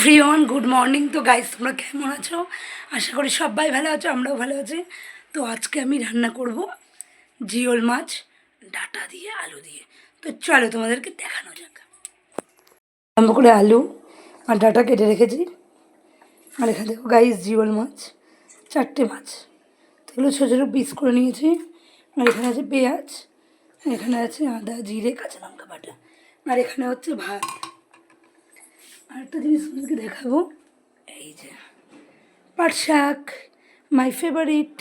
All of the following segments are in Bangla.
Everyone good morning. তো গাইস তোমরা কেমন আছো? আশা করি সবাই ভালো আছো, আমরাও ভালো আছি। তো আজকে আমি রান্না করব জিওল মাছ ডাটা দিয়ে আলু দিয়ে। তো চলো তোমাদেরকে দেখানো যাক। আরম্ভ করে আলু আর ডাটা কেটে রেখেছি। আর এখানে দেখো গাইস জিওল মাছ, 4টে মাছ। তো এগুলো ছোটো ছোটো পিস করে নিয়েছি। আর এখানে আছে পেঁয়াজ, এখানে আছে আদা জিরে কাঁচা লঙ্কা বাটা, আর এখানে হচ্ছে ভাত। আর একটা জিনিস তোমাদেরকে দেখাবো, এই যে পাট শাক, মাই ফেভারিট।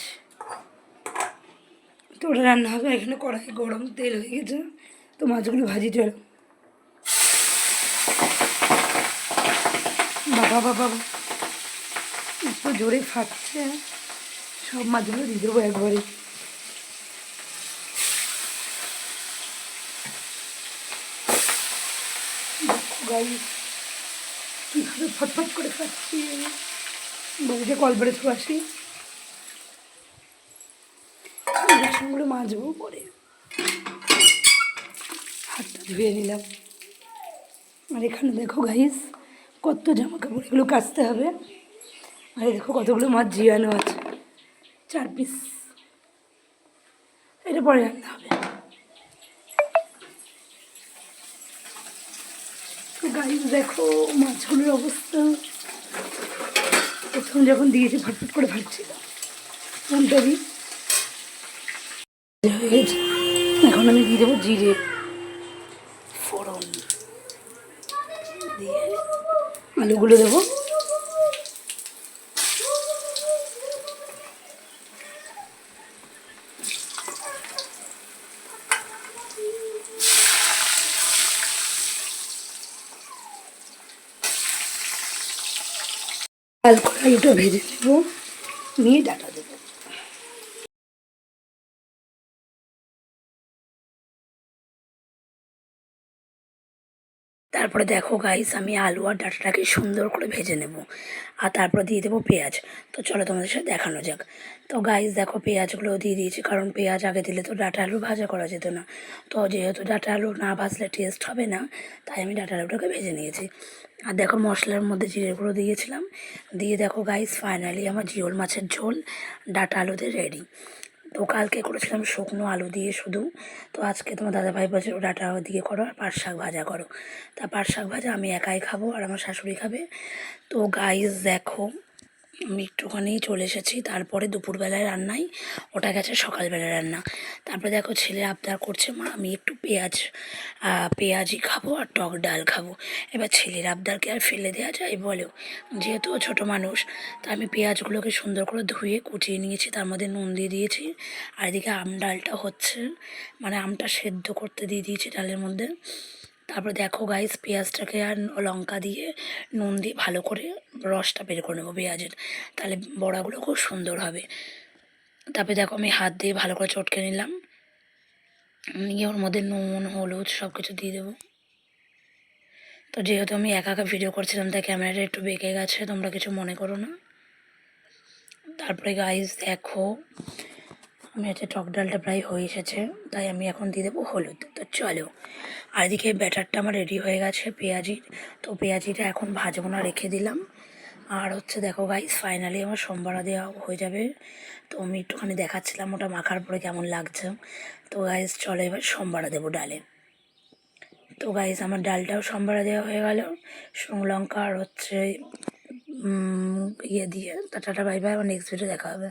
তো ওটা রান্না হবে। এখানে কড়াই গরম, তেল হয়ে গেছে। তো মাছগুলো ভাজি চলো। বাবা বাবা এত জোরে ফাটছে, সব মাছগুলো দিয়ে দেবো একবারে। গাইস কীভাবে ফটফট করে খাচ্ছি, বাড়িতে কল বেড়ে থু আসি। বাসনগুলো মাজবো পরে, হাতটা ধুয়ে নিলাম। আর এখানে দেখো গাইস কত জামা কাপড়, এগুলো কাচতে হবে। আর দেখো কতগুলো মাছ জিয়ানো আছে, 4 পিস। এটা পরে রান্না হবে। তো গাইস দেখো মাছগুলোর অবস্থা, প্রথম যখন দিয়েছি ফটফট করে ভাজছিল। ফোনটা দিই হয়ে গেছে। এখন আমি দিয়ে দেবো জিরে ফোড়ন দিয়ে আলুগুলো দেবো। লাল করে আলুটা ভেজে দেবো, নিয়ে ডাটা দেবো। তারপরে দেখো গাইস আমি আলু আর ডাটাটাকে সুন্দর করে ভেজে নেব। আর তারপরে দিয়ে দেবো পেঁয়াজ। তো চলো তোমাদের সাথে দেখানো যাক। তো গাইস দেখো পেঁয়াজগুলো দিয়ে দিয়েছি, কারণ পেঁয়াজ আগে দিলে তো ডাটা আলু ভাজা করা যেত না। তো যেহেতু ডাটা আলু না ভাজলে টেস্ট হবে না, তাই আমি ডাটা আলুটাকে ভেজে নিয়েছি। আর দেখো মশলার মধ্যে জিরে গুঁড়ো দিয়েছিলাম, দিয়ে দেখো গাইস ফাইনালি আমার জিওল মাছের ঝোল ডাটা আলুতে রেডি। তো কালকে করেছিলাম শুকনো আলু দিয়ে শুধু, তো আজকে তোমার দাদাভাই বলছে ডাটা দিয়ে করো আর পাট শাক ভাজা করো। তা পাট শাক ভাজা আমি একাই খাবো আর আমার শাশুড়ি খাবে। তো গাইস দেখো আমি একটুখানি চলে এসেছি, তারপরে দুপুরবেলায় রান্নাই, ওটা গেছে সকালবেলায় রান্না। তারপরে দেখো ছেলে আবদার করছে মা আমি একটু পেঁয়াজি খাবো আর টক ডাল খাবো। এবার ছেলের আবদারকে আর ফেলে দেওয়া যায় বলো, যেহেতু ও ছোটো মানুষ। তা আমি পেঁয়াজগুলোকে সুন্দর করে ধুয়ে কুচিয়ে নিয়েছি, তার মধ্যে নুন দিয়ে দিয়েছি। আর এদিকে আম ডালটা হচ্ছে, মানে আমটা সেদ্ধ করতে দিয়ে দিয়েছি ডালের মধ্যে। তারপরে দেখো গাইস পেঁয়াজটাকে আর লঙ্কা দিয়ে নুন দিয়ে ভালো করে রসটা বের করে নেবো পেঁয়াজের, তাহলে বড়াগুলো খুব সুন্দর হবে। তারপরে দেখো আমি হাত দিয়ে ভালো করে চটকে নিলাম, নিয়ে ওর মধ্যে নুন হলুদ সব কিছু দিয়ে দেবো। তো যেহেতু আমি একা একা ভিডিও করছিলাম তাই ক্যামেরাটা একটু বেঁকে গেছে, তোমরা কিছু মনে করো না। তারপরে গাইস দেখো আমি হচ্ছে টক ডালটা প্রায় হয়ে এসেছে, তাই আমি এখন দিয়ে দেবো হলুদ। তো চলো, আর এদিকে ব্যাটারটা আমার রেডি হয়ে গেছে পেঁয়াজির। তো পেঁয়াজিটা এখন ভাজবো না, রেখে দিলাম। আর হচ্ছে দেখো গাইস ফাইনালি আমার সোমবারা দেওয়া হয়ে যাবে। তো আমি একটুখানি দেখাচ্ছিলাম ওটা মাখার পরে কেমন লাগছে। তো গাইস চলো এবার সোমবারা দেবো ডালে। তো গাইস আমার ডালটাও সোমবারা দেওয়া হয়ে গেল শুকনো লঙ্কা আর হচ্ছে ইয়ে দিয়ে। টাটা বাই বাই, আমার নেক্সট ভিডিও দেখা হবে।